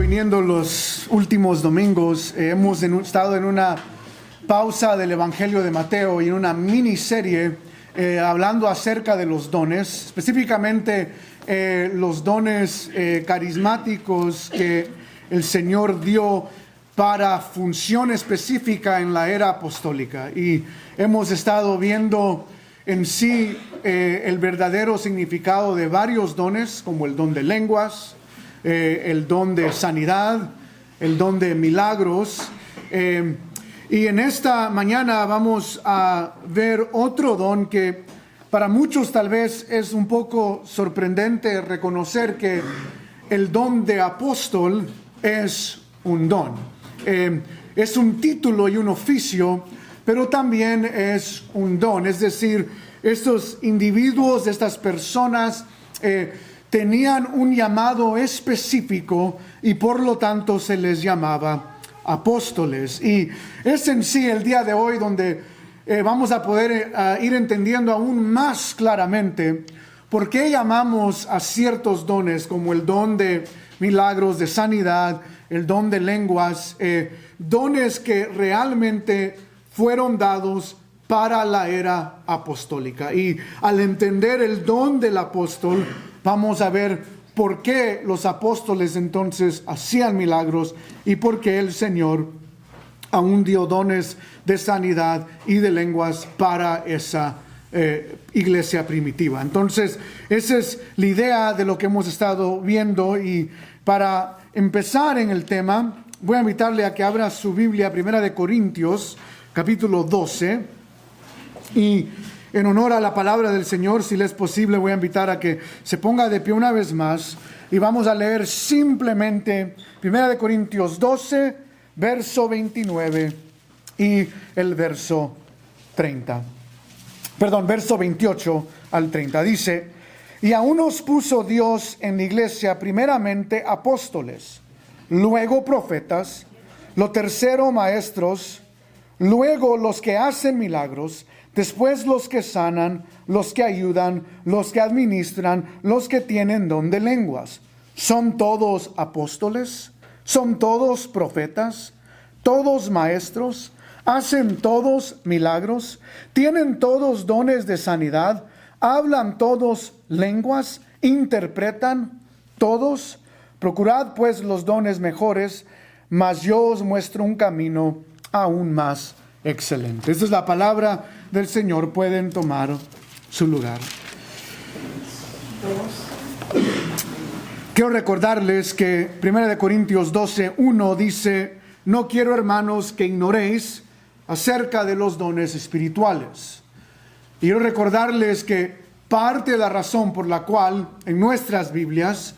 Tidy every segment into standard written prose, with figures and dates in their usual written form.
viniendo los últimos domingos. Hemos estado en una pausa del Evangelio de Mateo y en una miniserie hablando acerca de los dones, específicamente los dones carismáticos que el Señor dio para función específica en la era apostólica. Y hemos estado viendo en sí el verdadero significado de varios dones, como el don de lenguas, el don de sanidad, el don de milagros. Y en esta mañana vamos a ver otro don que para muchos tal vez es un poco sorprendente reconocer que el don de apóstol es un don. Es un título y un oficio, pero también es un don. Es decir, estos individuos, estas personas tenían un llamado específico y por lo tanto se les llamaba apóstoles. Y es en sí el día de hoy donde vamos a poder ir entendiendo aún más claramente por qué llamamos a ciertos dones como el don de milagros, de sanidad, el don de lenguas, dones que realmente fueron dados para la era apostólica. Y al entender el don del apóstol, vamos a ver por qué los apóstoles entonces hacían milagros y por qué el Señor aún dio dones de sanidad y de lenguas para esa iglesia primitiva. Entonces, esa es la idea de lo que hemos estado viendo. Y para empezar en el tema, voy a invitarle a que abra su Biblia, 1 Corintios, capítulo 12. Y en honor a la palabra del Señor, si le es posible, voy a invitar a que se ponga de pie una vez más y vamos a leer simplemente 1 Corintios 12, verso 29 y el verso 30. Perdón, verso 28 al 30. Dice: y aún nos puso Dios en la iglesia primeramente apóstoles, luego profetas, lo tercero maestros, luego los que hacen milagros, después los que sanan, los que ayudan, los que administran, los que tienen don de lenguas. ¿Son todos apóstoles? ¿Son todos profetas? ¿Todos maestros? ¿Hacen todos milagros? ¿Tienen todos dones de sanidad? ¿Hablan todos lenguas? ¿Interpretan todos? Procurad pues los dones mejores, mas yo os muestro un camino aún más excelente. Esta es la palabra del Señor. Pueden tomar su lugar. Quiero recordarles que 1 Corintios 12:1 dice: no quiero, hermanos, que ignoréis acerca de los dones espirituales. Y quiero recordarles que parte de la razón por la cual en nuestras Biblias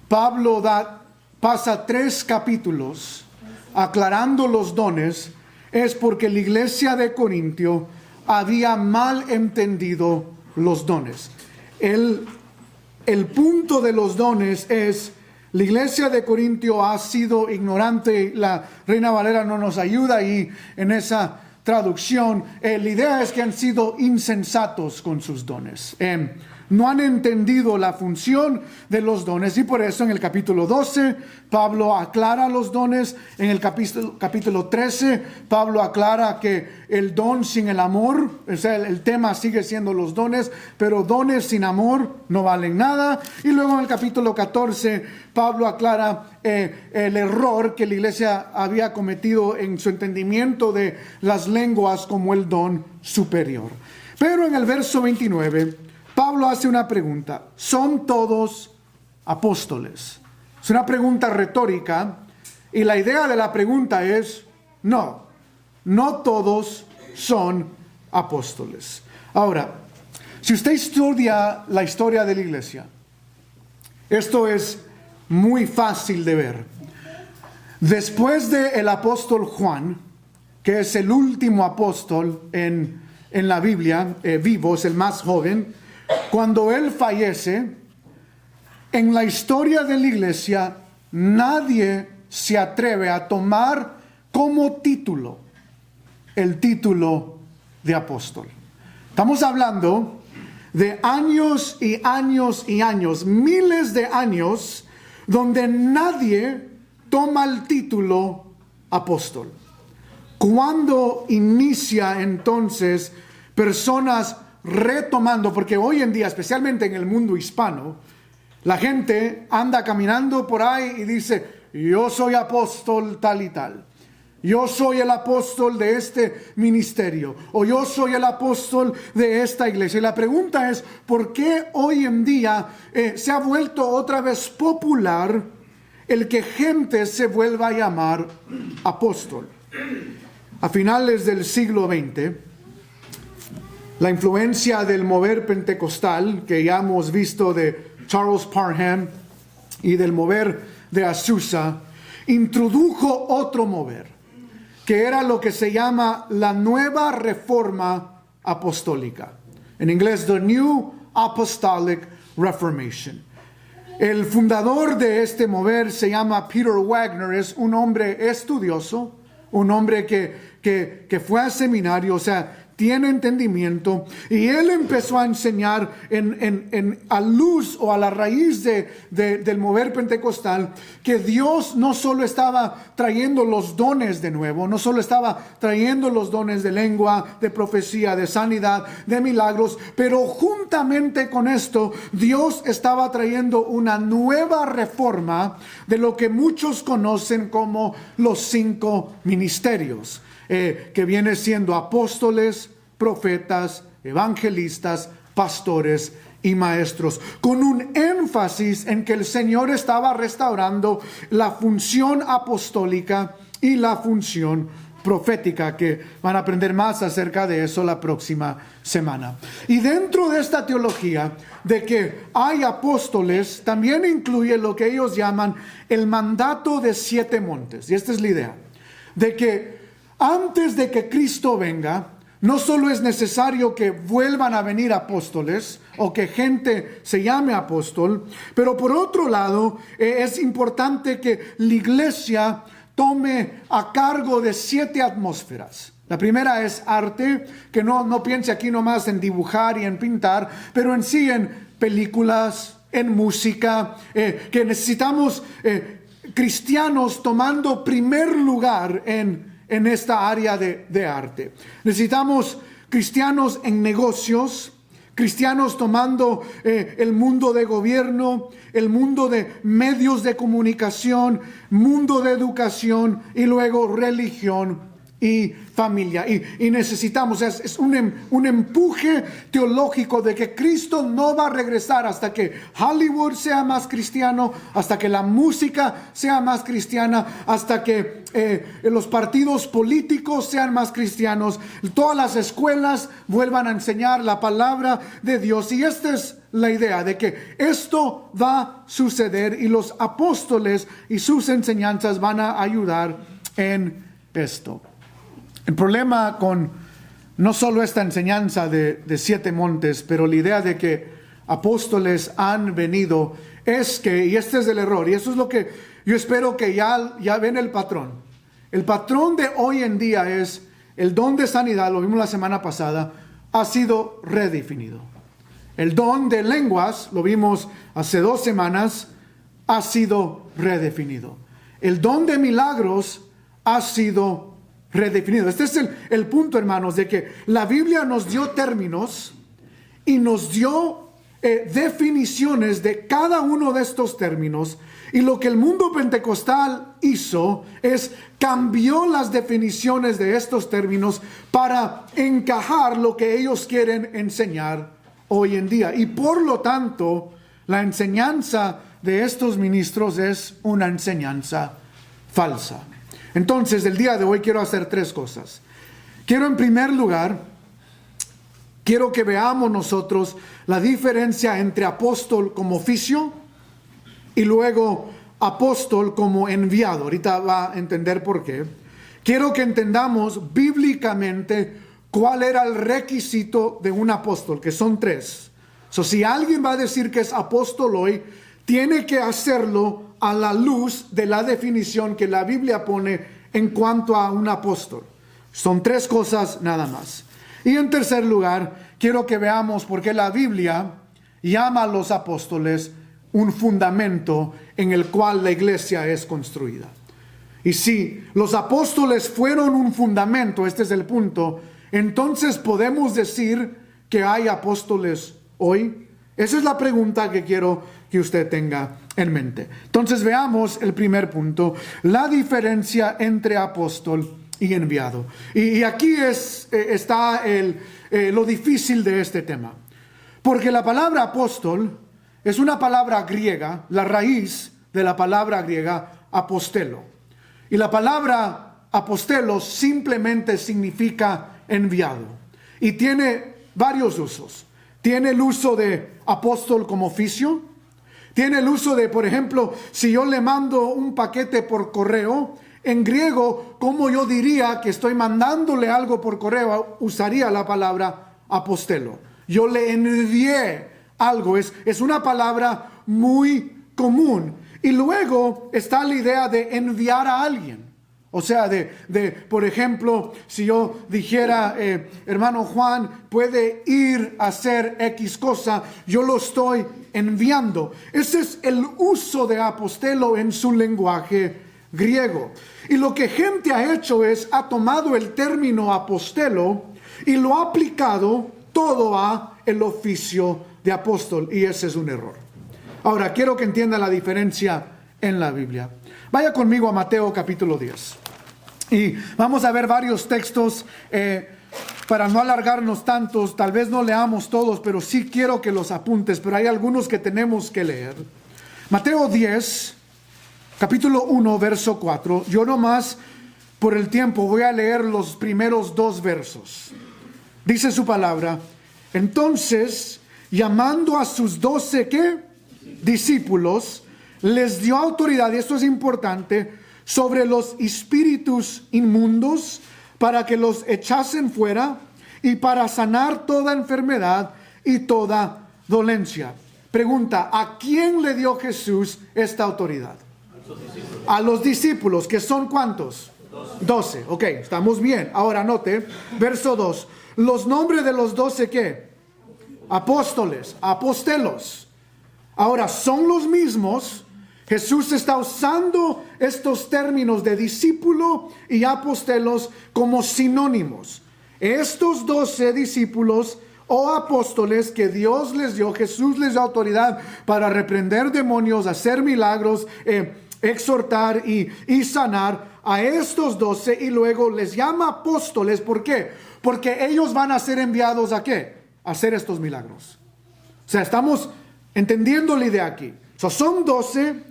Pablo pasa 3 capítulos aclarando los dones es porque la iglesia de Corintio había mal entendido los dones. El punto de los dones es: la iglesia de Corintio ha sido ignorante. La Reina Valera no nos ayuda ahí en esa traducción. La idea es que han sido insensatos con sus dones. No han entendido la función de los dones, y por eso en el capítulo 12 Pablo aclara los dones. En el capítulo 13 Pablo aclara que el don sin el amor, o sea, el tema sigue siendo los dones, pero dones sin amor no valen nada. Y luego en el capítulo 14 Pablo aclara el error que la iglesia había cometido en su entendimiento de las lenguas como el don superior. Pero en el verso 29 Pablo hace una pregunta: ¿son todos apóstoles? Es una pregunta retórica, y la idea de la pregunta es: no todos son apóstoles. Ahora, si usted estudia la historia de la iglesia, esto es muy fácil de ver. Después del apóstol Juan, que es el último apóstol en la Biblia, vivo, es el más joven, cuando él fallece, en la historia de la iglesia nadie se atreve a tomar como título el título de apóstol. Estamos hablando de años y años y años, miles de años, donde nadie toma el título apóstol? ¿Cuándo inicia entonces personas retomando? Porque hoy en día, especialmente en el mundo hispano, la gente anda caminando por ahí y dice: yo soy apóstol tal y tal. Yo soy el apóstol de este ministerio, o yo soy el apóstol de esta iglesia. Y la pregunta es, ¿por qué hoy en día se ha vuelto otra vez popular el que gente se vuelva a llamar apóstol? A finales del siglo XX, la influencia del mover pentecostal, que ya hemos visto de Charles Parham y del mover de Azusa, introdujo otro mover, que era lo que se llama la nueva reforma apostólica. En inglés, the New Apostolic Reformation. El fundador de este mover se llama Peter Wagner. Es un hombre estudioso, un hombre que fue a seminario, o sea, tiene entendimiento, y él empezó a enseñar a luz o a la raíz del mover pentecostal que Dios no solo estaba trayendo los dones de nuevo, no solo estaba trayendo los dones de lengua, de profecía, de sanidad, de milagros, pero juntamente con esto Dios estaba trayendo una nueva reforma de lo que muchos conocen como los 5 ministerios. Que viene siendo apóstoles, profetas, evangelistas, pastores y maestros, con un énfasis en que el Señor estaba restaurando la función apostólica y la función profética, que van a aprender más acerca de eso la próxima semana. Y dentro de esta teología de que hay apóstoles, también incluye lo que ellos llaman el mandato de 7 montes. Y esta es la idea, de que antes de que Cristo venga, no solo es necesario que vuelvan a venir apóstoles o que gente se llame apóstol, pero por otro lado es importante que la iglesia tome a cargo de 7 atmósferas. La primera es arte, que no piense aquí nomás en dibujar y en pintar, pero en sí en películas, en música, que necesitamos cristianos tomando primer lugar en esta área de arte. Necesitamos cristianos en negocios, cristianos tomando el mundo de gobierno, el mundo de medios de comunicación, mundo de educación y luego religión y familia. Y necesitamos, es un empuje teológico de que Cristo no va a regresar hasta que Hollywood sea más cristiano, hasta que la música sea más cristiana, hasta que los partidos políticos sean más cristianos, todas las escuelas vuelvan a enseñar la palabra de Dios. Y esta es la idea de que esto va a suceder, y los apóstoles y sus enseñanzas van a ayudar en esto. El problema con no solo esta enseñanza de 7 montes, pero la idea de que apóstoles han venido, es que, y este es el error, y eso es lo que yo espero que ya ven el patrón. El patrón de hoy en día es el don de sanidad, lo vimos la semana pasada, ha sido redefinido. El don de lenguas, lo vimos hace 2 semanas, ha sido redefinido. El don de milagros ha sido redefinido. Este es el punto, hermanos, de que la Biblia nos dio términos y nos dio definiciones de cada uno de estos términos, y lo que el mundo pentecostal hizo es cambió las definiciones de estos términos para encajar lo que ellos quieren enseñar hoy en día, y por lo tanto la enseñanza de estos ministros es una enseñanza falsa. Entonces, el día de hoy quiero hacer 3 cosas. Quiero, en primer lugar, quiero que veamos nosotros la diferencia entre apóstol como oficio y luego apóstol como enviado. Ahorita va a entender por qué. Quiero que entendamos bíblicamente cuál era el requisito de un apóstol, que son 3. Si alguien va a decir que es apóstol hoy, tiene que hacerlo a la luz de la definición que la Biblia pone en cuanto a un apóstol. Son 3 cosas nada más. Y en tercer lugar, quiero que veamos por qué la Biblia llama a los apóstoles un fundamento en el cual la iglesia es construida. Y si los apóstoles fueron un fundamento, este es el punto, entonces podemos decir que hay apóstoles hoy. Esa es la pregunta que quiero que usted tenga en mente. Entonces veamos el primer punto, la diferencia entre apóstol y enviado. Y aquí está lo difícil de este tema. Porque la palabra apóstol es una palabra griega, la raíz de la palabra griega apostelo. Y la palabra apostelo simplemente significa enviado. Y tiene varios usos. Tiene el uso de apóstol como oficio. Tiene el uso de, por ejemplo, si yo le mando un paquete por correo, en griego, ¿cómo yo diría que estoy mandándole algo por correo? Usaría la palabra apostelo. Yo le envié algo. Es una palabra muy común. Y luego está la idea de enviar a alguien. O sea, por ejemplo, si yo dijera, hermano Juan, puede ir a hacer X cosa, yo lo estoy enviando. Ese es el uso de apostelo en su lenguaje griego. Y lo que gente ha hecho ha tomado el término apostelo y lo ha aplicado todo a el oficio de apóstol. Y ese es un error. Ahora, quiero que entienda la diferencia en la Biblia. Vaya conmigo a Mateo capítulo 10. Y vamos a ver varios textos para no alargarnos tantos. Tal vez no leamos todos, pero sí quiero que los apuntes. Pero hay algunos que tenemos que leer. Mateo 10, capítulo 1, verso 4. Yo nomás, por el tiempo, voy a leer los primeros 2 versos. Dice su palabra. Entonces, llamando a sus 12, ¿qué? Discípulos, les dio autoridad, y esto es importante, sobre los espíritus inmundos, para que los echasen fuera, y para sanar toda enfermedad y toda dolencia. Pregunta, ¿a quién le dio Jesús esta autoridad? A los discípulos, que son ¿cuántos? 12. Ok, estamos bien. Ahora note, verso 2. Los nombres de los 12, ¿qué? Apóstoles, apostelos. Ahora, son los mismos. Jesús está usando estos términos de discípulo y apostelos como sinónimos. Estos 12 discípulos o apóstoles que Dios les dio, Jesús les dio autoridad para reprender demonios, hacer milagros, exhortar y sanar a estos 12, y luego les llama apóstoles. ¿Por qué? Porque ellos van a ser enviados ¿a qué? A hacer estos milagros. O sea, estamos entendiendo la idea aquí. Son 12,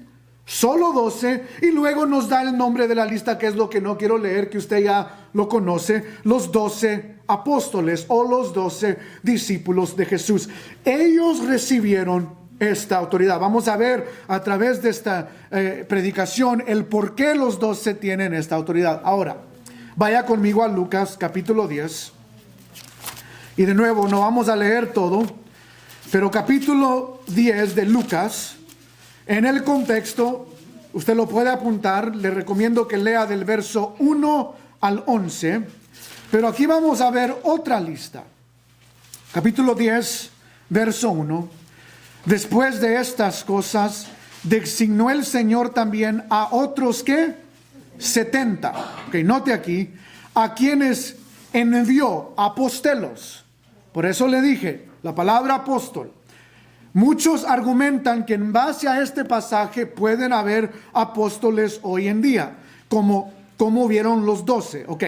solo 12, y luego nos da el nombre de la lista, que es lo que no quiero leer, que usted ya lo conoce, los 12 apóstoles o los 12 discípulos de Jesús. Ellos recibieron esta autoridad. Vamos a ver a través de esta predicación el por qué los 12 tienen esta autoridad. Ahora, vaya conmigo a Lucas capítulo 10. Y de nuevo, no vamos a leer todo, pero capítulo 10 de Lucas, en el contexto, usted lo puede apuntar, le recomiendo que lea del verso 1 al 11, pero aquí vamos a ver otra lista. Capítulo 10, verso 1. Después de estas cosas, designó el Señor también a otros, ¿qué? 70. Ok, note aquí, a quienes envió apostelos. Por eso le dije, la palabra apóstol. Muchos argumentan que en base a este pasaje pueden haber apóstoles hoy en día, como vieron los 12. Ok,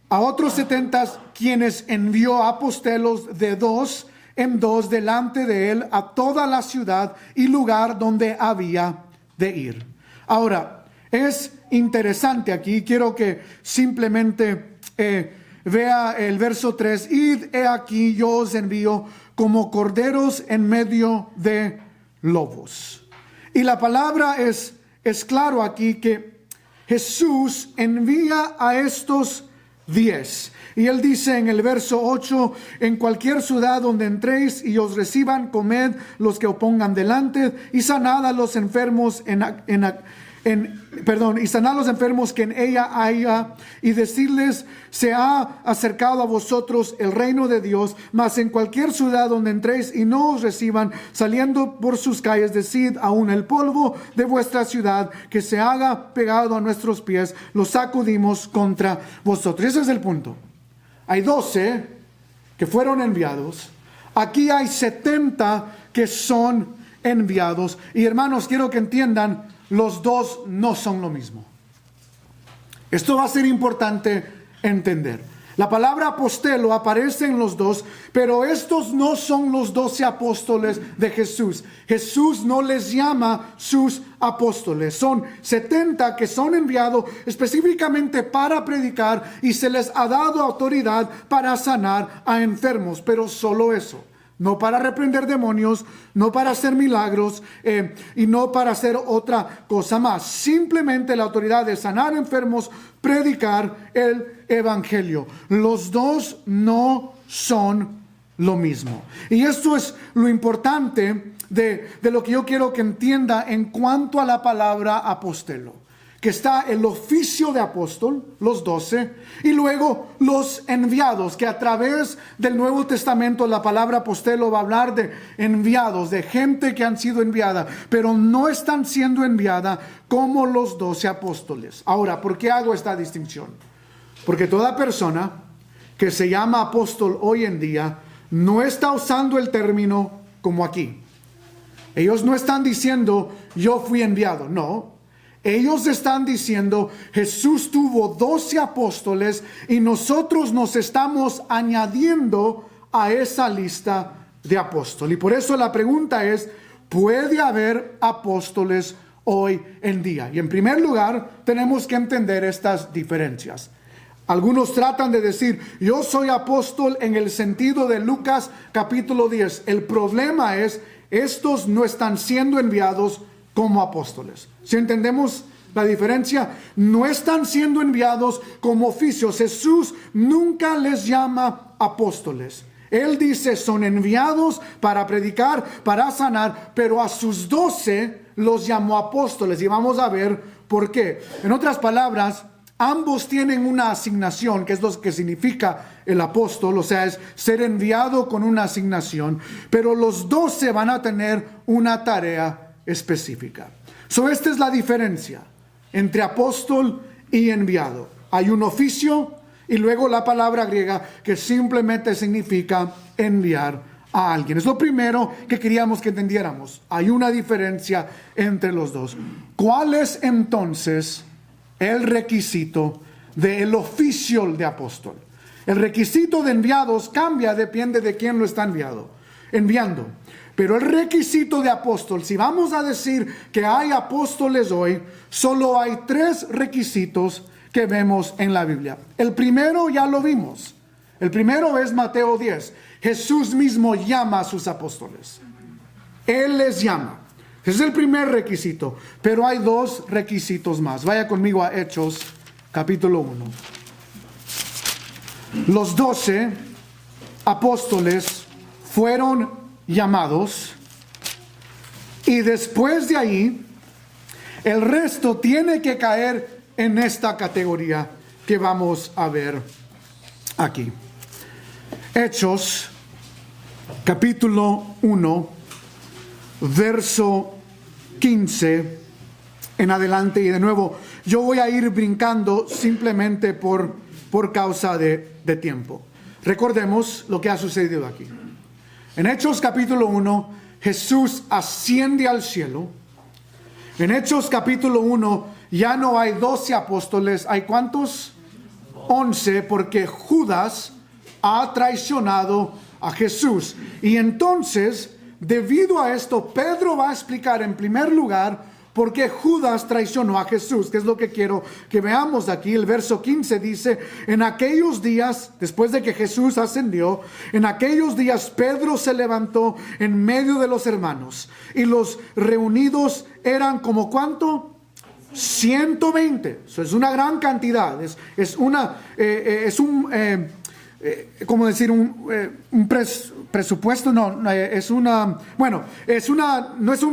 a otros 70 quienes envió apostelos de 2 en 2 delante de él a toda la ciudad y lugar donde había de ir. Ahora, es interesante aquí, quiero que simplemente vea el verso 3. Id, he aquí, yo os envío como corderos en medio de lobos. Y la palabra es claro aquí que Jesús envía a estos 10. Y él dice en el verso 8, en cualquier ciudad donde entréis y os reciban, comed los que os pongan delante y sanad a los enfermos y sanar los enfermos que en ella haya, y decirles: se ha acercado a vosotros el reino de Dios. Mas en cualquier ciudad donde entréis y no os reciban, saliendo por sus calles, decid: aún el polvo de vuestra ciudad que se haga pegado a nuestros pies, lo sacudimos contra vosotros. Ese es el punto. Hay 12 que fueron enviados. Aquí hay 70 que son enviados. Y hermanos, quiero que entiendan, los dos no son lo mismo. Esto va a ser importante entender. La palabra apostelo aparece en los dos, pero estos no son los 12 apóstoles de Jesús. Jesús no les llama sus apóstoles. Son 70 que son enviados específicamente para predicar, y se les ha dado autoridad para sanar a enfermos, pero solo eso. No para reprender demonios, no para hacer milagros, y no para hacer otra cosa más. Simplemente la autoridad de sanar enfermos, predicar el evangelio. Los dos no son lo mismo. Y esto es lo importante de lo que yo quiero que entienda en cuanto a la palabra apostelo. Que está el oficio de apóstol, los 12, y luego los enviados, que a través del Nuevo Testamento la palabra apostelo va a hablar de enviados, de gente que han sido enviada, pero no están siendo enviada como los 12 apóstoles. Ahora, ¿por qué hago esta distinción? Porque toda persona que se llama apóstol hoy en día no está usando el término como aquí. Ellos no están diciendo: yo fui enviado. No. Ellos están diciendo: Jesús tuvo 12 apóstoles y nosotros nos estamos añadiendo a esa lista de apóstoles. Y por eso la pregunta es: ¿puede haber apóstoles hoy en día? Y en primer lugar, tenemos que entender estas diferencias. Algunos tratan de decir: yo soy apóstol en el sentido de Lucas capítulo 10. El problema es, estos no están siendo enviados como apóstoles. Si entendemos la diferencia, no están siendo enviados como oficios. Jesús nunca les llama apóstoles. Él dice: son enviados para predicar, para sanar, pero a sus 12 los llamó apóstoles. Y vamos a ver por qué. En otras palabras, ambos tienen una asignación, que es lo que significa el apóstol, o sea, es ser enviado con una asignación, pero los 12 van a tener una tarea específica. Esta es la diferencia entre apóstol y enviado. Hay un oficio y luego la palabra griega que simplemente significa enviar a alguien. Es lo primero que queríamos que entendiéramos. Hay una diferencia entre los dos. ¿Cuál es entonces el requisito del oficio de apóstol? El requisito de enviados cambia, depende de quién lo está enviando. Pero el requisito de apóstol, si vamos a decir que hay apóstoles hoy, solo hay 3 requisitos que vemos en la Biblia. El primero ya lo vimos. El primero es Mateo 10. Jesús mismo llama a sus apóstoles. Él les llama. Ese es el primer requisito. Pero hay 2 requisitos más. Vaya conmigo a Hechos, capítulo 1. Los 12 apóstoles fueron llamados, y después de ahí el resto tiene que caer en esta categoría que vamos a ver aquí. Hechos capítulo 1 verso 15 en adelante, y de nuevo yo voy a ir brincando simplemente por causa de tiempo. Recordemos lo que ha sucedido aquí. En Hechos capítulo 1, Jesús asciende al cielo. En Hechos capítulo 1 ya no hay 12 apóstoles. ¿Hay cuántos? 11, porque Judas ha traicionado a Jesús. Y entonces, debido a esto, Pedro va a explicar en primer lugar por qué Judas traicionó a Jesús, que es lo que quiero que veamos aquí. El verso 15 dice: en aquellos días, después de que Jesús ascendió, en aquellos días Pedro se levantó en medio de los hermanos, y los reunidos eran como ¿cuánto? 120. Eso es una gran cantidad. ¿cómo decir? Un presupuesto, no, no es un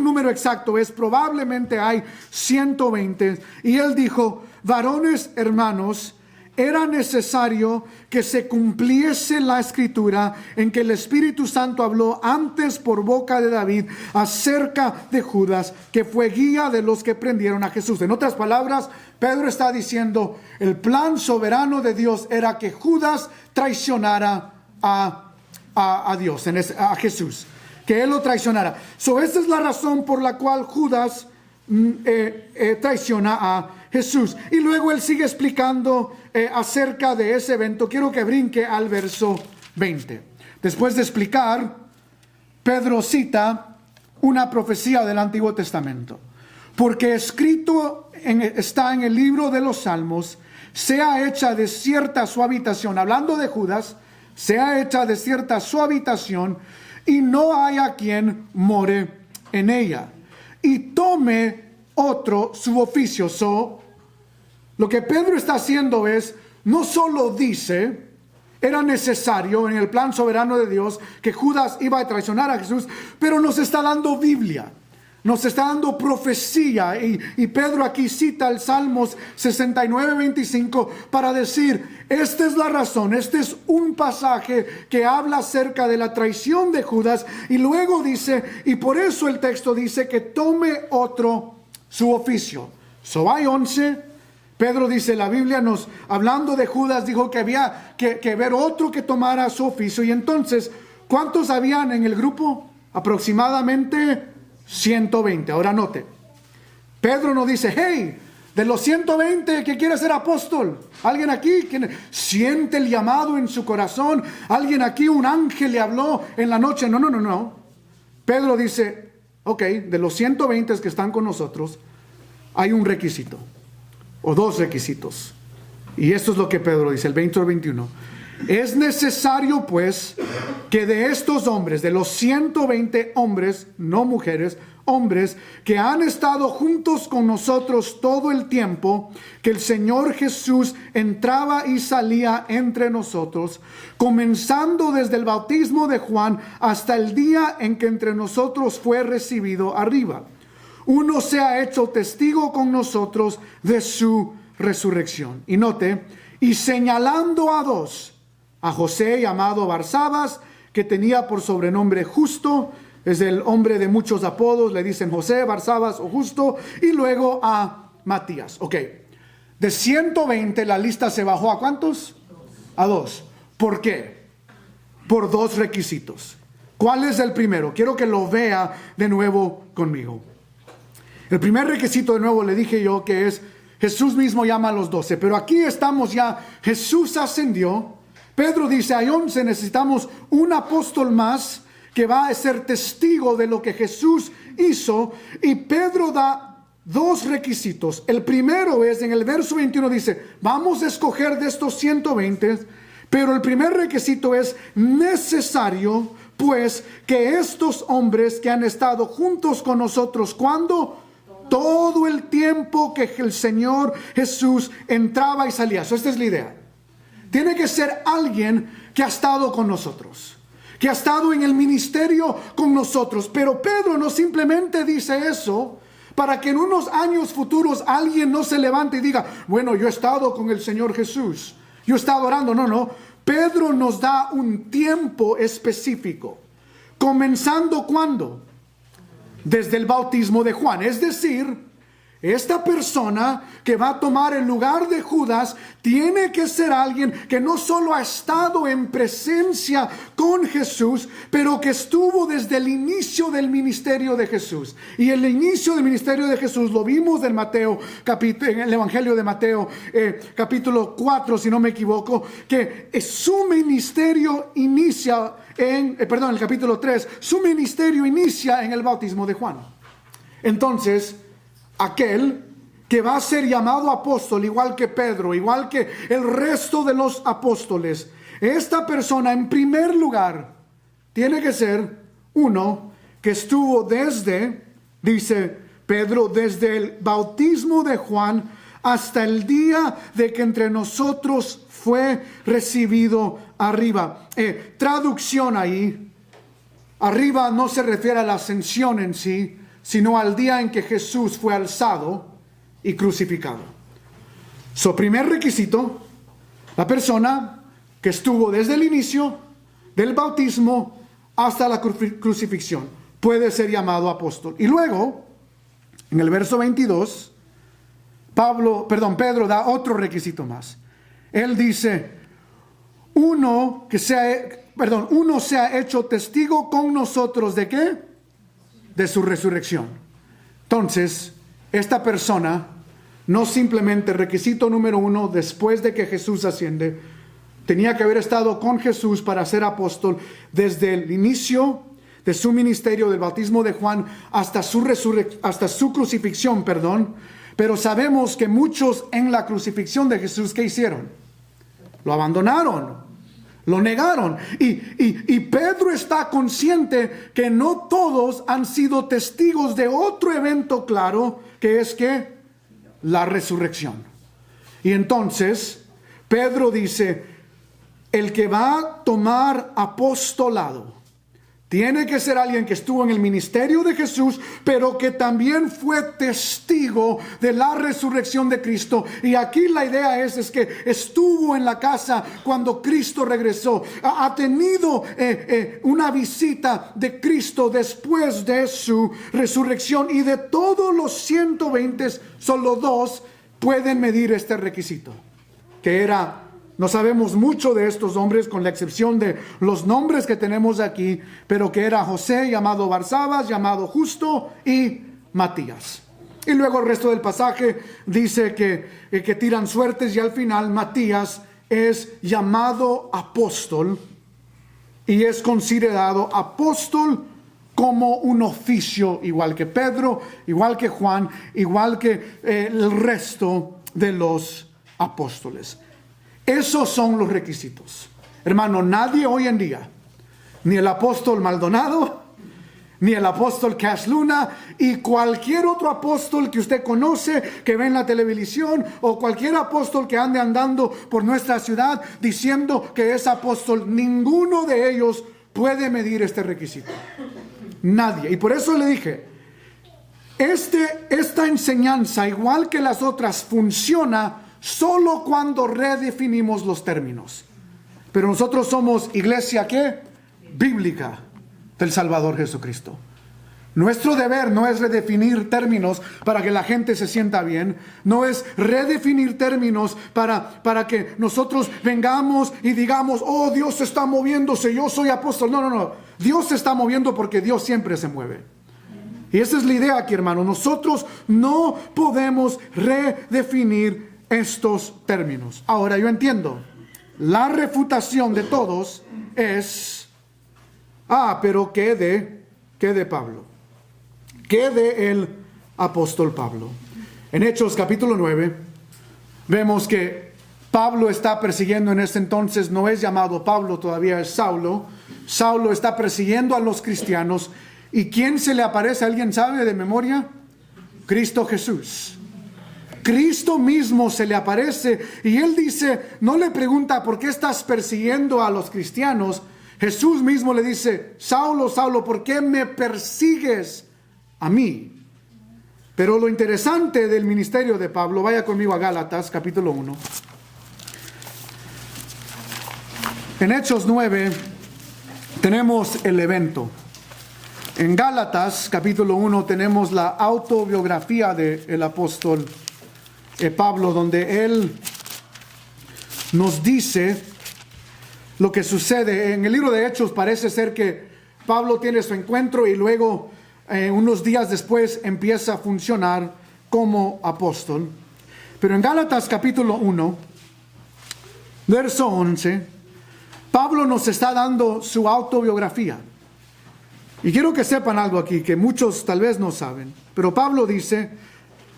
número exacto, es probablemente hay 120. Y él dijo: varones hermanos, era necesario que se cumpliese la escritura en que el Espíritu Santo habló antes por boca de David acerca de Judas, que fue guía de los que prendieron a Jesús. En otras palabras, Pedro está diciendo, el plan soberano de Dios era que Judas traicionara a Dios, a Jesús, que él lo traicionara. Esta es la razón por la cual Judas traiciona a Jesús. Y luego él sigue explicando acerca de ese evento. Quiero que brinque al verso 20. Después de explicar, Pedro cita una profecía del Antiguo Testamento. Porque escrito está en el libro de los Salmos: sea hecha desierta su habitación, hablando de Judas, sea hecha desierta su habitación, y no haya quien more en ella, y tome otro su oficio. Lo que Pedro está haciendo es, no solo dice, era necesario en el plan soberano de Dios que Judas iba a traicionar a Jesús, pero nos está dando Biblia, nos está dando profecía, y Pedro aquí cita el Salmos 69:25 para decir, esta es la razón, este es un pasaje que habla acerca de la traición de Judas, y luego dice, y por eso el texto dice que tome otro su oficio. Hay 11. Pedro dice, la Biblia hablando de Judas, dijo que había que ver otro que tomara su oficio. Y entonces, ¿cuántos habían en el grupo? Aproximadamente 120. Ahora note, Pedro no dice, hey, de los 120 que quiere ser apóstol, alguien aquí que siente el llamado en su corazón, alguien aquí, un ángel le habló en la noche. No. Pedro dice, ok, de los 120 que están con nosotros, hay un requisito, o dos requisitos. Y esto es lo que Pedro dice, el 20 al 21. Es necesario, pues, que de estos hombres, de los 120 hombres, no mujeres, hombres que han estado juntos con nosotros todo el tiempo que el Señor Jesús entraba y salía entre nosotros, comenzando desde el bautismo de Juan hasta el día en que entre nosotros fue recibido arriba, uno se ha hecho testigo con nosotros de su resurrección. Y note, y señalando a dos, a José llamado Barsabas, que tenía por sobrenombre Justo, es el hombre de muchos apodos, le dicen José, Barsabas o Justo, y luego a Matías. Ok, de 120 la lista se bajó ¿a cuántos? A dos. ¿Por qué? Por dos requisitos. ¿Cuál es el primero? Quiero que lo vea de nuevo conmigo. El primer requisito, de nuevo le dije yo, que es Jesús mismo llama a los 12, pero aquí estamos ya, Jesús ascendió. Pedro dice, hay 11, necesitamos un apóstol más que va a ser testigo de lo que Jesús hizo, y Pedro da dos requisitos. El primero es, en el verso 21 dice, vamos a escoger de estos 120, pero el primer requisito es necesario, pues, que estos hombres que han estado juntos con nosotros, ¿cuándo? Todo el tiempo que el Señor Jesús entraba y salía. Esta es la idea. Tiene que ser alguien que ha estado con nosotros, que ha estado en el ministerio con nosotros. Pero Pedro no simplemente dice eso para que en unos años futuros alguien no se levante y diga, bueno, yo he estado con el Señor Jesús, yo he estado orando. No. Pedro nos da un tiempo específico. Comenzando ¿cuándo? Desde el bautismo de Juan. Es decir, esta persona que va a tomar el lugar de Judas tiene que ser alguien que no solo ha estado en presencia con Jesús, pero que estuvo desde el inicio del ministerio de Jesús. Y el inicio del ministerio de Jesús lo vimos en Mateo, en el Evangelio de Mateo, capítulo 4, si no me equivoco, que su ministerio inicia el capítulo 3, su ministerio inicia en el bautismo de Juan. Entonces, aquel que va a ser llamado apóstol, igual que Pedro, igual que el resto de los apóstoles, esta persona en primer lugar tiene que ser uno que estuvo desde, dice Pedro, desde el bautismo de Juan hasta el día de que entre nosotros fue recibido arriba. Traducción ahí. Arriba no se refiere a la ascensión en sí, sino al día en que Jesús fue alzado y crucificado. Primer requisito, la persona que estuvo desde el inicio del bautismo hasta la crucifixión puede ser llamado apóstol. Y luego, en el verso 22, Pedro da otro requisito más. Él dice, uno se ha hecho testigo con nosotros ¿de qué? De su resurrección. Entonces, esta persona, no simplemente requisito número 1, después de que Jesús asciende, tenía que haber estado con Jesús para ser apóstol desde el inicio de su ministerio, del bautismo de Juan, hasta su crucifixión, Pero sabemos que muchos en la crucifixión de Jesús, ¿qué hicieron? Lo abandonaron, lo negaron. Y Pedro está consciente que no todos han sido testigos de otro evento claro, que es que la resurrección. Y entonces Pedro dice, el que va a tomar apostolado tiene que ser alguien que estuvo en el ministerio de Jesús, pero que también fue testigo de la resurrección de Cristo. Y aquí la idea es que estuvo en la casa cuando Cristo regresó. Ha tenido una visita de Cristo después de su resurrección. Y de todos los 120, solo 2 pueden medir este requisito, que era... No sabemos mucho de estos hombres, con la excepción de los nombres que tenemos aquí, pero que era José, llamado Barsabas, llamado Justo, y Matías. Y luego el resto del pasaje dice que tiran suertes, y al final Matías es llamado apóstol y es considerado apóstol como un oficio, igual que Pedro, igual que Juan, igual que el resto de los apóstoles. Esos son los requisitos. Hermano, nadie hoy en día, ni el apóstol Maldonado, ni el apóstol Cash Luna, y cualquier otro apóstol que usted conoce, que ve en la televisión, o cualquier apóstol que ande andando por nuestra ciudad diciendo que es apóstol, ninguno de ellos puede medir este requisito. Nadie. Y por eso le dije, esta enseñanza, igual que las otras, funciona solo cuando redefinimos los términos. Pero nosotros somos iglesia, ¿qué? Bíblica del Salvador Jesucristo. Nuestro deber no es redefinir términos para que la gente se sienta bien. No es redefinir términos para que nosotros vengamos y digamos, oh, Dios está moviéndose, yo soy apóstol. No. Dios se está moviendo porque Dios siempre se mueve. Y esa es la idea aquí, hermano. Nosotros no podemos redefinir estos términos. Ahora yo entiendo, la refutación de todos es, pero ¿qué de Pablo? ¿Qué de el apóstol Pablo? En Hechos capítulo 9, vemos que Pablo está persiguiendo en este entonces, no es llamado Pablo, todavía es Saulo. Saulo está persiguiendo a los cristianos. ¿Y quién se le aparece? ¿Alguien sabe de memoria? Cristo Jesús. Cristo mismo se le aparece y él dice, no le pregunta por qué estás persiguiendo a los cristianos. Jesús mismo le dice, Saulo, Saulo, ¿por qué me persigues a mí? Pero lo interesante del ministerio de Pablo, vaya conmigo a Gálatas capítulo 1. En Hechos 9 tenemos el evento. En Gálatas capítulo 1 tenemos la autobiografía del apóstol Pablo, donde él nos dice lo que sucede. En el libro de Hechos parece ser que Pablo tiene su encuentro y luego unos días después empieza a funcionar como apóstol. Pero en Gálatas capítulo 1, verso 11, Pablo nos está dando su autobiografía. Y quiero que sepan algo aquí que muchos tal vez no saben. Pero Pablo dice,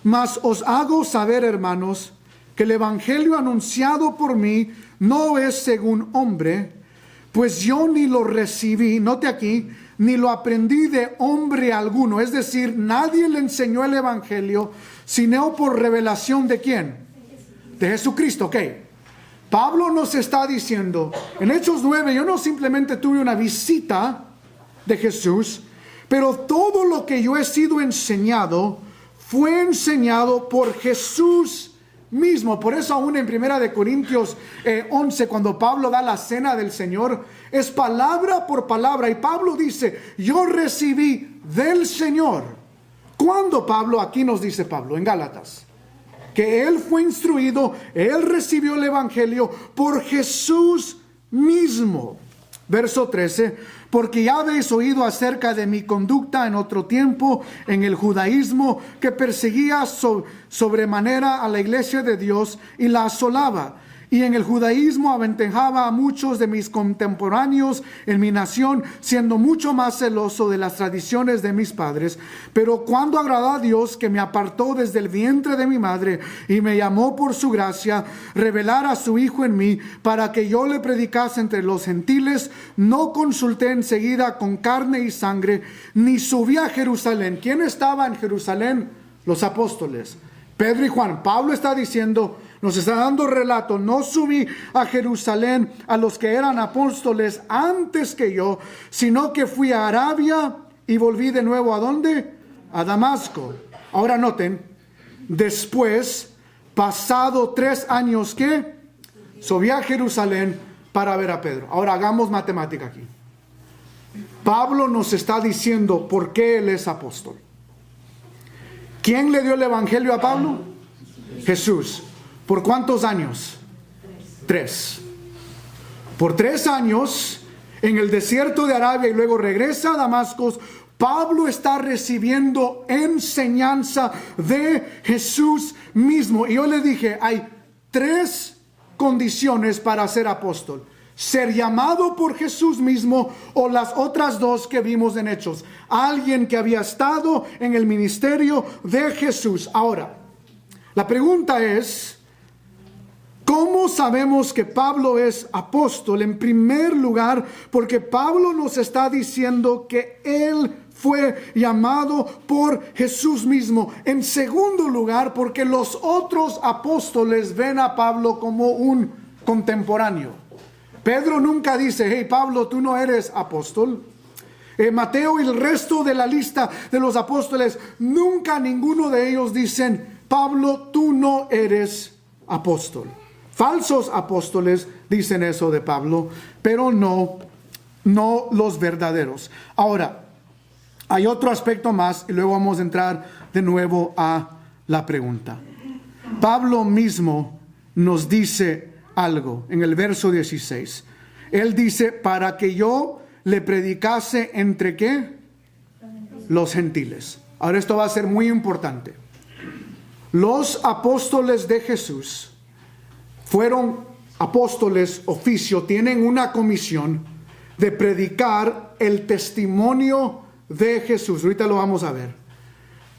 mas os hago saber, hermanos, que el evangelio anunciado por mí no es según hombre, pues yo ni lo recibí, note aquí, ni lo aprendí de hombre alguno. Es decir, nadie le enseñó el evangelio, sino por revelación de ¿quién? De Jesucristo, ¿ok? Pablo nos está diciendo, en Hechos 9, yo no simplemente tuve una visita de Jesús, pero todo lo que yo he sido enseñado, fue enseñado por Jesús mismo. Por eso aún en 1 Corintios 11, cuando Pablo da la cena del Señor, es palabra por palabra. Y Pablo dice, yo recibí del Señor. ¿Cuándo, Pablo? Aquí nos dice Pablo, en Gálatas, que él fue instruido, él recibió el Evangelio por Jesús mismo. Verso 13, porque ya habéis oído acerca de mi conducta en otro tiempo en el judaísmo, que perseguía sobremanera a la iglesia de Dios y la asolaba. Y en el judaísmo aventajaba a muchos de mis contemporáneos en mi nación, siendo mucho más celoso de las tradiciones de mis padres. Pero cuando agradó a Dios, que me apartó desde el vientre de mi madre y me llamó por su gracia, revelar a su Hijo en mí, para que yo le predicase entre los gentiles, no consulté enseguida con carne y sangre, ni subí a Jerusalén. ¿Quién estaba en Jerusalén? Los apóstoles, Pedro y Juan. Pablo está diciendo, nos está dando relato, no subí a Jerusalén a los que eran apóstoles antes que yo, sino que fui a Arabia y volví de nuevo ¿a dónde? A Damasco. Ahora noten, después, pasado 3 años, ¿qué? Subí a Jerusalén para ver a Pedro. Ahora hagamos matemática aquí. Pablo nos está diciendo por qué él es apóstol. ¿Quién le dio el evangelio a Pablo? Jesús. ¿Por cuántos años? 3. Por 3 años en el desierto de Arabia y luego regresa a Damasco. Pablo está recibiendo enseñanza de Jesús mismo. Y yo le dije, hay 3 condiciones para ser apóstol: ser llamado por Jesús mismo, o las otras 2 que vimos en Hechos, alguien que había estado en el ministerio de Jesús. Ahora, la pregunta es, ¿cómo sabemos que Pablo es apóstol? En primer lugar, porque Pablo nos está diciendo que él fue llamado por Jesús mismo. En segundo lugar, porque los otros apóstoles ven a Pablo como un contemporáneo. Pedro nunca dice, hey Pablo, tú no eres apóstol. Mateo y el resto de la lista de los apóstoles, nunca ninguno de ellos dicen, Pablo, tú no eres apóstol. Falsos apóstoles dicen eso de Pablo, pero no los verdaderos. Ahora, hay otro aspecto más y luego vamos a entrar de nuevo a la pregunta. Pablo mismo nos dice algo en el verso 16. Él dice, para que yo le predicase entre ¿qué? Los gentiles. Ahora esto va a ser muy importante. Los apóstoles de Jesús fueron apóstoles oficio, tienen una comisión de predicar el testimonio de Jesús. Ahorita lo vamos a ver.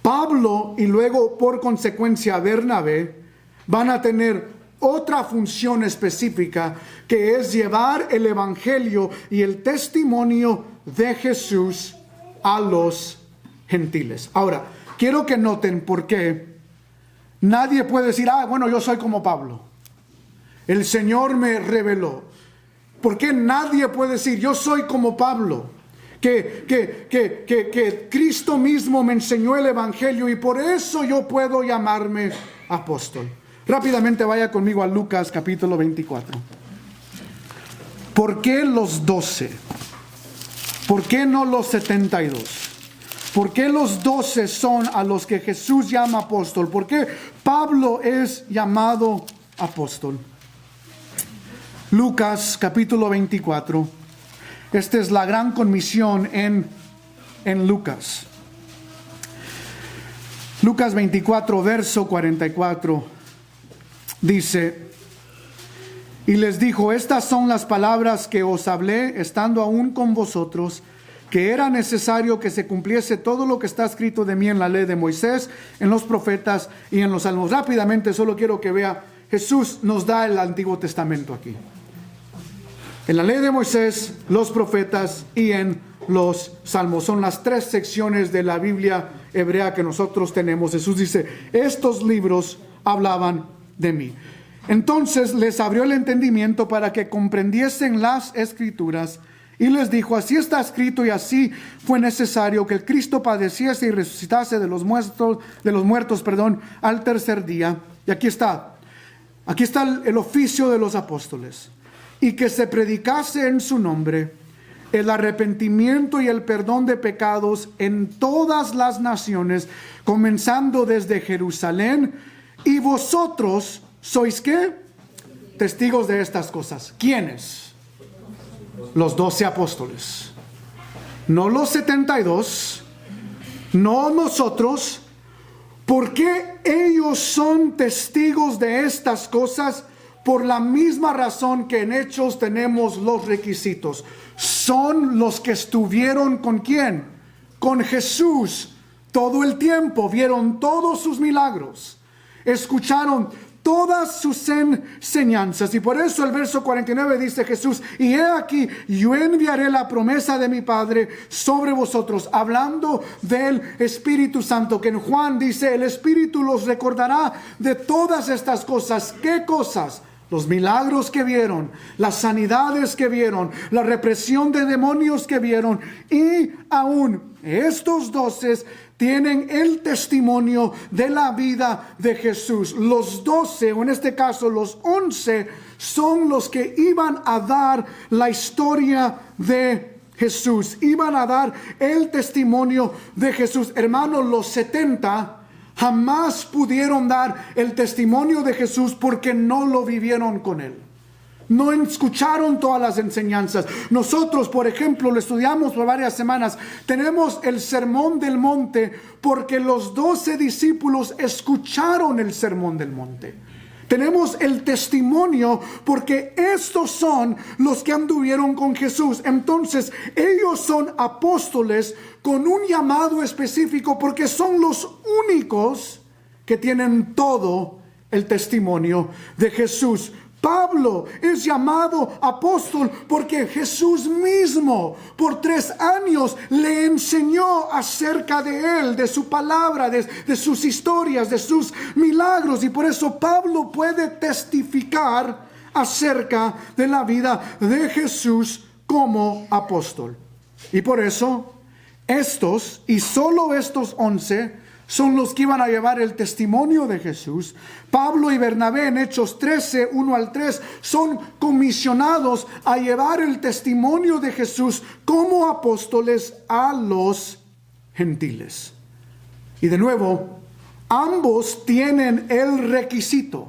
Pablo y luego por consecuencia Bernabé van a tener otra función específica, que es llevar el evangelio y el testimonio de Jesús a los gentiles. Ahora, quiero que noten por qué nadie puede decir, bueno, yo soy como Pablo. El Señor me reveló. ¿Por qué nadie puede decir, yo soy como Pablo? Que Cristo mismo me enseñó el evangelio y por eso yo puedo llamarme apóstol. Rápidamente vaya conmigo a Lucas capítulo 24. ¿Por qué los 12? ¿Por qué no los 72? ¿Por qué los 12 son a los que Jesús llama apóstol? ¿Por qué Pablo es llamado apóstol? Lucas capítulo 24. Esta es la gran comisión en Lucas. Lucas 24, verso 44. Dice, y les dijo, estas son las palabras que os hablé estando aún con vosotros, que era necesario que se cumpliese todo lo que está escrito de mí en la ley de Moisés, en los profetas y en los salmos. Rápidamente, solo quiero que vea, Jesús nos da el Antiguo Testamento aquí. En la ley de Moisés, los profetas y en los salmos. Son las 3 secciones de la Biblia hebrea que nosotros tenemos. Jesús dice, estos libros hablaban de mí. Entonces les abrió el entendimiento para que comprendiesen las Escrituras, y les dijo: así está escrito y así fue necesario que el Cristo padeciese y resucitase de los muertos, al tercer día. Y aquí está el oficio de los apóstoles. Y que se predicase en su nombre el arrepentimiento y el perdón de pecados en todas las naciones, comenzando desde Jerusalén. Y vosotros sois, ¿qué? Testigos de estas cosas. ¿Quiénes? Los 12 apóstoles. No los 72, no nosotros. ¿Por qué ellos son testigos de estas cosas? Por la misma razón que en Hechos tenemos los requisitos. Son los que estuvieron ¿con quién? Con Jesús todo el tiempo. Vieron todos sus milagros. Escucharon todas sus enseñanzas. Y por eso el verso 49 dice Jesús: y he aquí, yo enviaré la promesa de mi Padre sobre vosotros. Hablando del Espíritu Santo, que en Juan dice: el Espíritu los recordará de todas estas cosas. ¿Qué cosas? Los milagros que vieron, las sanidades que vieron, la represión de demonios que vieron. Y aún estos 12 tienen el testimonio de la vida de Jesús. Los 12, o en este caso los 11, son los que iban a dar la historia de Jesús. Iban a dar el testimonio de Jesús. Hermanos, los 70 jamás pudieron dar el testimonio de Jesús porque no lo vivieron con Él. No escucharon todas las enseñanzas. Nosotros, por ejemplo, lo estudiamos por varias semanas. Tenemos el Sermón del Monte porque los 12 discípulos escucharon el Sermón del Monte. Tenemos el testimonio porque estos son los que anduvieron con Jesús. Entonces, ellos son apóstoles con un llamado específico porque son los únicos que tienen todo el testimonio de Jesús. Pablo es llamado apóstol porque Jesús mismo por 3 años le enseñó acerca de él, de su palabra, de sus historias, de sus milagros. Y por eso Pablo puede testificar acerca de la vida de Jesús como apóstol. Y por eso estos, y solo estos 11, son los que iban a llevar el testimonio de Jesús. Pablo y Bernabé en Hechos 13, 1 al 3, son comisionados a llevar el testimonio de Jesús como apóstoles a los gentiles. Y de nuevo, ambos tienen el requisito,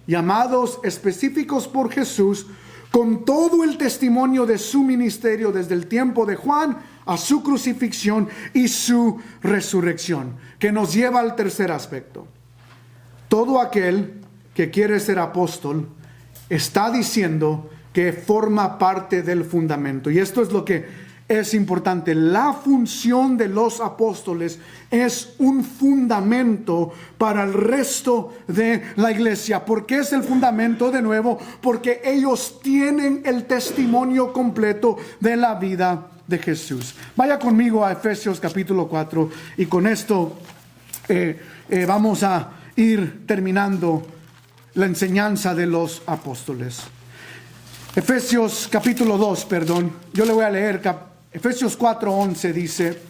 llamados específicos por Jesús, con todo el testimonio de su ministerio desde el tiempo de Juan a su crucifixión y su resurrección, que nos lleva al tercer aspecto. Todo aquel que quiere ser apóstol está diciendo que forma parte del fundamento. Y esto es lo que es importante. La función de los apóstoles es un fundamento para el resto de la iglesia. ¿Por qué es el fundamento? De nuevo, porque ellos tienen el testimonio completo de la vida de Jesús. Vaya conmigo a Efesios capítulo 4 y con esto vamos a ir terminando la enseñanza de los apóstoles. Efesios capítulo 2, yo le voy a leer Efesios 4:11 dice: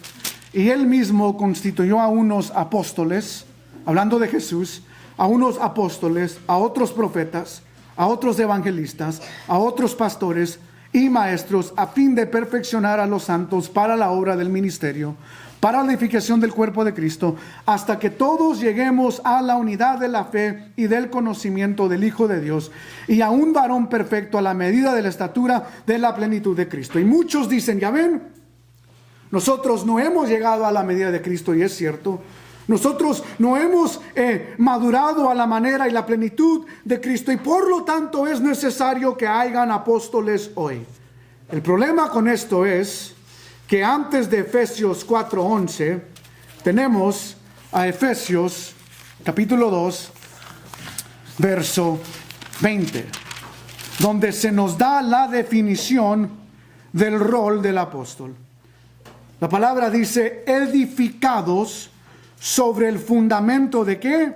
y él mismo constituyó a unos apóstoles, hablando de Jesús, a unos apóstoles, a otros profetas, a otros evangelistas, a otros pastores y maestros, a fin de perfeccionar a los santos para la obra del ministerio, para la edificación del cuerpo de Cristo, hasta que todos lleguemos a la unidad de la fe y del conocimiento del Hijo de Dios, y a un varón perfecto a la medida de la estatura de la plenitud de Cristo. Y muchos dicen: ya ven, nosotros no hemos llegado a la medida de Cristo, y es cierto. Nosotros no hemos madurado a la manera y la plenitud de Cristo, y por lo tanto es necesario que hayan apóstoles hoy. El problema con esto es que antes de Efesios 4:11 tenemos a Efesios capítulo 2 verso 20, donde se nos da la definición del rol del apóstol. La palabra dice: edificados sobre el fundamento de ¿qué?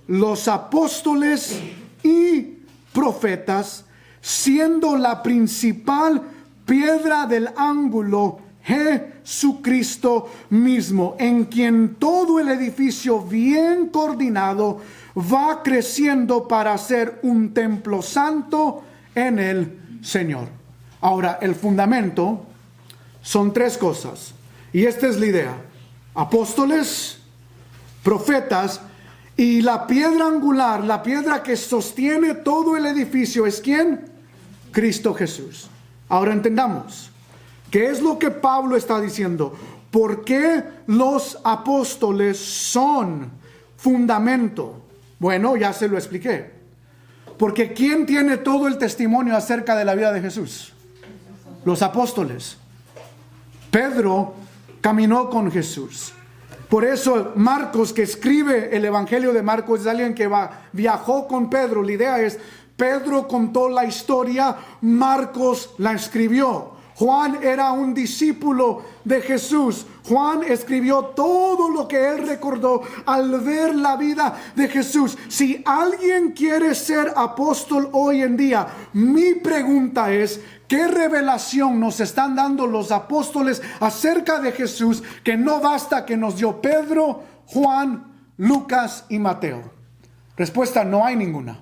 Los apóstoles y profetas, siendo la principal piedra del ángulo Jesucristo mismo, en quien todo el edificio bien coordinado va creciendo para ser un templo santo en el Señor. Ahora, el fundamento son tres cosas, y esta es la idea: apóstoles, profetas, y la piedra angular, la piedra que sostiene todo el edificio, ¿es quién? Cristo Jesús. Ahora entendamos, ¿qué es lo que Pablo está diciendo? ¿Por qué los apóstoles son fundamento? Bueno, ya se lo expliqué. Porque ¿quién tiene todo el testimonio acerca de la vida de Jesús? Los apóstoles. Pedro caminó con Jesús. Por eso Marcos, que escribe el Evangelio de Marcos, es alguien que viajó con Pedro. La idea es, Pedro contó la historia, Marcos la escribió. Juan era un discípulo de Jesús. Juan escribió todo lo que él recordó al ver la vida de Jesús. Si alguien quiere ser apóstol hoy en día, mi pregunta es, ¿qué revelación nos están dando los apóstoles acerca de Jesús que no basta que nos dio Pedro, Juan, Lucas y Mateo? Respuesta: no hay ninguna.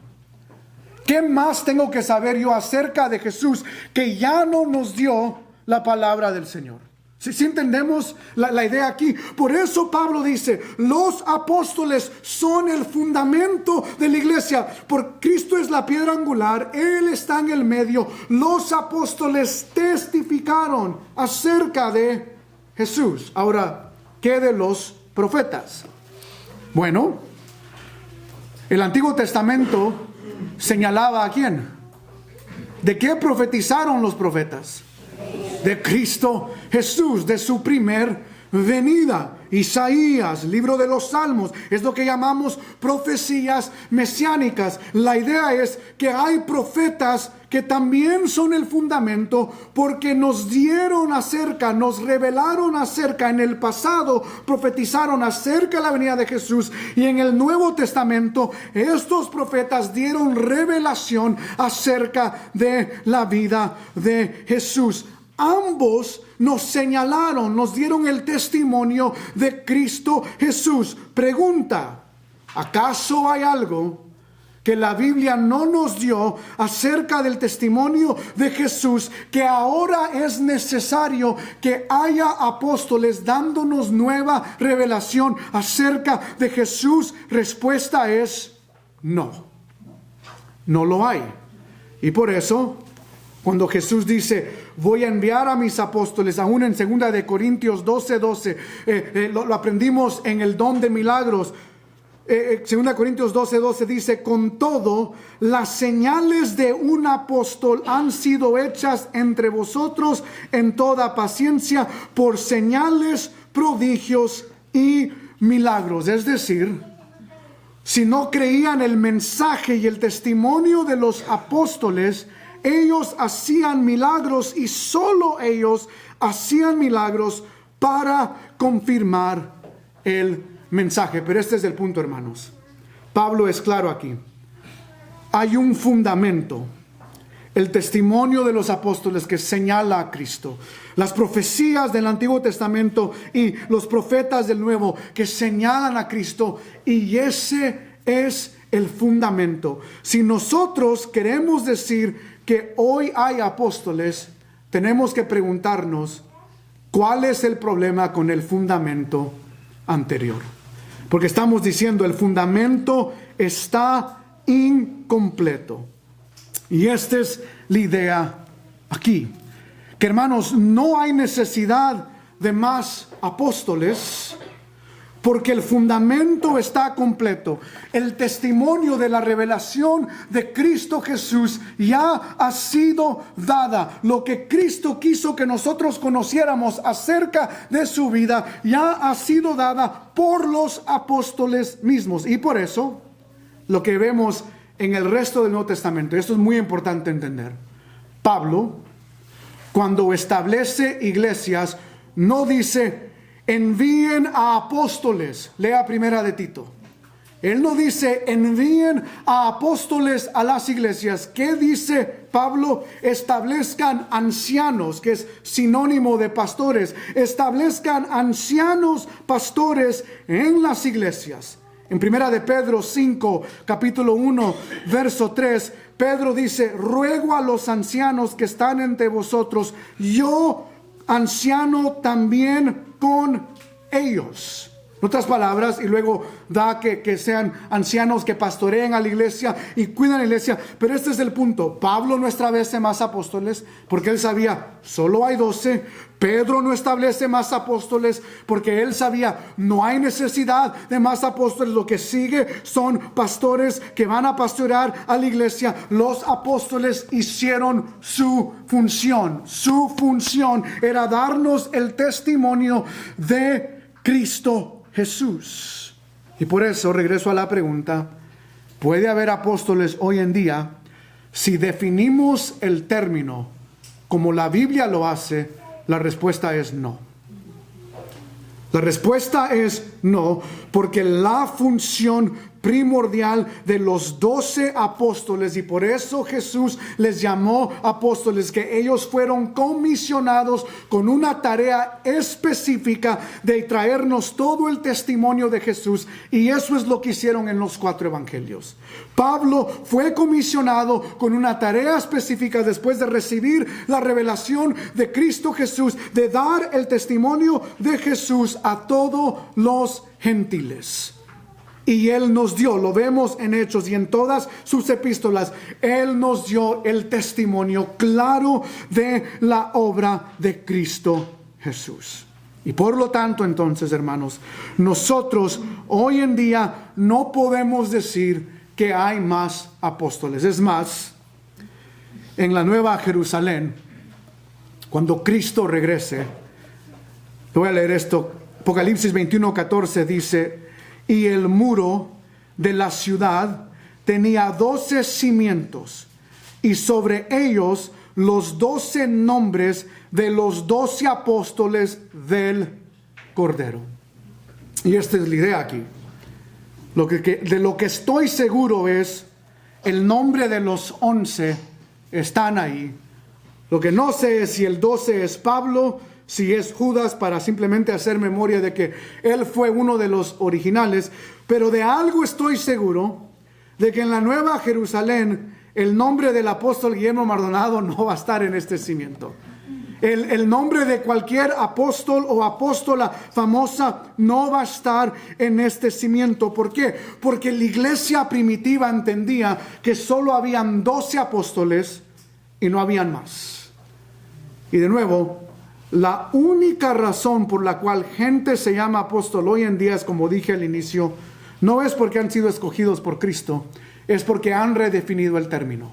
¿Qué más tengo que saber yo acerca de Jesús que ya no nos dio la palabra del Señor? ¿Sí entendemos la idea aquí? Por eso Pablo dice, los apóstoles son el fundamento de la iglesia. Por Cristo es la piedra angular, Él está en el medio. Los apóstoles testificaron acerca de Jesús. Ahora, ¿qué de los profetas? Bueno, el Antiguo Testamento señalaba ¿a quién? ¿De qué profetizaron los profetas? De Cristo Jesús, de su primer venida. Isaías, libro de los Salmos, es lo que llamamos profecías mesiánicas. La idea es que hay profetas que también son el fundamento, porque nos dieron acerca, nos revelaron acerca, en el pasado profetizaron acerca de la venida de Jesús, y en el Nuevo Testamento estos profetas dieron revelación acerca de la vida de Jesús. Ambos nos señalaron, nos dieron el testimonio de Cristo Jesús. Pregunta: ¿acaso hay algo que la Biblia no nos dio acerca del testimonio de Jesús que ahora es necesario que haya apóstoles dándonos nueva revelación acerca de Jesús? Respuesta es no. No lo hay. Y por eso, cuando Jesús dice, voy a enviar a mis apóstoles, aún en 2 de Corintios 12, lo aprendimos en el don de milagros. 2 Corintios 12 dice, con todo, las señales de un apóstol han sido hechas entre vosotros en toda paciencia por señales, prodigios y milagros. Es decir, si no creían el mensaje y el testimonio de los apóstoles, ellos hacían milagros, y solo ellos hacían milagros para confirmar el mensaje. Pero este es el punto, hermanos. Pablo es claro aquí. Hay un fundamento, el testimonio de los apóstoles que señala a Cristo, las profecías del Antiguo Testamento y los profetas del Nuevo que señalan a Cristo, y ese es el fundamento. Si nosotros queremos decir que hoy hay apóstoles, tenemos que preguntarnos cuál es el problema con el fundamento anterior. Porque estamos diciendo el fundamento está incompleto. Y esta es la idea aquí. Que, hermanos, no hay necesidad de más apóstoles, porque el fundamento está completo. El testimonio de la revelación de Cristo Jesús ya ha sido dada. Lo que Cristo quiso que nosotros conociéramos acerca de su vida ya ha sido dada por los apóstoles mismos. Y por eso, lo que vemos en el resto del Nuevo Testamento, esto es muy importante entender. Pablo, cuando establece iglesias, no dice envíen a apóstoles. Lea Primera de Tito. Él no dice envíen a apóstoles a las iglesias. ¿Qué dice Pablo? Establezcan ancianos, que es sinónimo de pastores. Establezcan ancianos pastores en las iglesias. En primera de Pedro 5, capítulo 1, verso 3, Pedro dice: ruego a los ancianos que están entre vosotros, yo anciano también con ellos. En otras palabras, y luego da que sean ancianos que pastoreen a la iglesia y cuidan la iglesia. Pero este es el punto. Pablo no establece más apóstoles porque él sabía, solo hay 12. Pedro no establece más apóstoles porque él sabía, no hay necesidad de más apóstoles. Lo que sigue son pastores que van a pastorear a la iglesia. Los apóstoles hicieron su función. Su función era darnos el testimonio de Cristo Jesús. Y por eso regreso a la pregunta: ¿puede haber apóstoles hoy en día? Si definimos el término como la Biblia lo hace, la respuesta es no. La respuesta es no, porque la función primordial de los 12 apóstoles, y por eso Jesús les llamó apóstoles, que ellos fueron comisionados con una tarea específica de traernos todo el testimonio de Jesús, y eso es lo que hicieron en los 4 evangelios. Pablo fue comisionado con una tarea específica después de recibir la revelación de Cristo Jesús, de dar el testimonio de Jesús a todos los gentiles. Y Él nos dio, lo vemos en Hechos y en todas sus epístolas, Él nos dio el testimonio claro de la obra de Cristo Jesús. Y por lo tanto, entonces, hermanos, nosotros hoy en día no podemos decir que hay más apóstoles. Es más, en la Nueva Jerusalén, cuando Cristo regrese, voy a leer esto, Apocalipsis 21:14 dice: y el muro de la ciudad tenía 12 cimientos, y sobre ellos los 12 nombres de los 12 apóstoles del Cordero. Y esta es la idea aquí. De lo que estoy seguro es el nombre de los 11 están ahí. Lo que no sé es si el 12 es Pablo, si es Judas, para simplemente hacer memoria de que él fue uno de los originales. Pero de algo estoy seguro, de que en la Nueva Jerusalén el nombre del apóstol Guillermo Maldonado no va a estar en este cimiento. El nombre de cualquier apóstol o apóstola famosa no va a estar en este cimiento. ¿Por qué? Porque la iglesia primitiva entendía que solo habían 12 apóstoles y no habían más. Y de nuevo, la única razón por la cual gente se llama apóstol hoy en día es, como dije al inicio, no es porque han sido escogidos por Cristo, es porque han redefinido el término.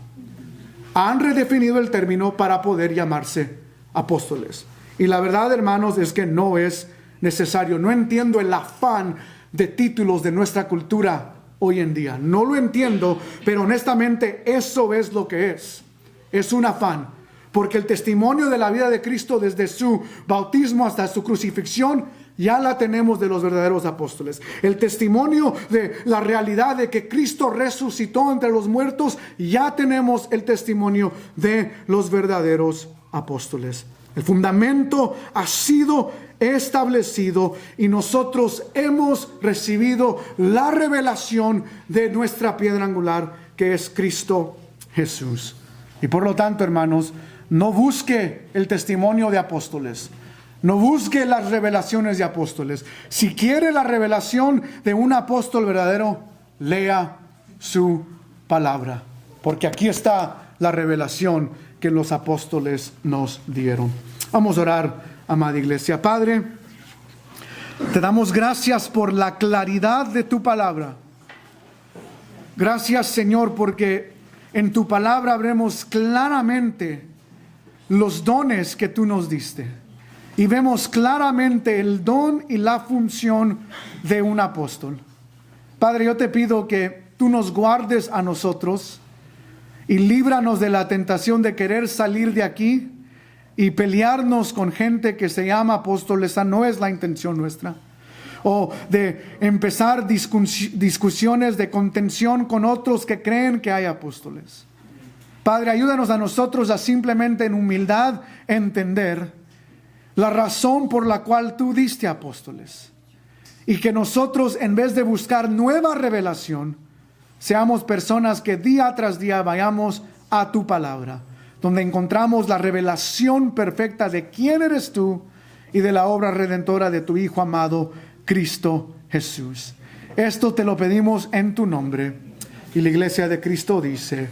Han redefinido el término para poder llamarse apóstoles. Y la verdad, hermanos, es que no es necesario. No entiendo el afán de títulos de nuestra cultura hoy en día. No lo entiendo, pero honestamente eso es lo que es. Es un afán. Porque el testimonio de la vida de Cristo desde su bautismo hasta su crucifixión ya la tenemos de los verdaderos apóstoles. El testimonio de la realidad de que Cristo resucitó entre los muertos, ya tenemos el testimonio de los verdaderos apóstoles. El fundamento ha sido establecido y nosotros hemos recibido la revelación de nuestra piedra angular, que es Cristo Jesús. Y por lo tanto, hermanos, no busque el testimonio de apóstoles. No busque las revelaciones de apóstoles. Si quiere la revelación de un apóstol verdadero, lea su palabra. Porque aquí está la revelación que los apóstoles nos dieron. Vamos a orar, amada iglesia. Padre, te damos gracias por la claridad de tu palabra. Gracias, Señor, porque en tu palabra vemos claramente los dones que tú nos diste. Y vemos claramente el don y la función de un apóstol. Padre, yo te pido que tú nos guardes a nosotros y líbranos de la tentación de querer salir de aquí y pelearnos con gente que se llama apóstol. Esa no es la intención nuestra. o de empezar discusiones de contención con otros que creen que hay apóstoles. Padre, ayúdanos a nosotros a simplemente en humildad entender la razón por la cual tú diste apóstoles. Y que nosotros, en vez de buscar nueva revelación, seamos personas que día tras día vayamos a tu palabra, donde encontramos la revelación perfecta de quién eres tú y de la obra redentora de tu Hijo amado, Cristo Jesús. Esto te lo pedimos en tu nombre. Y la iglesia de Cristo dice,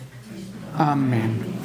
amén.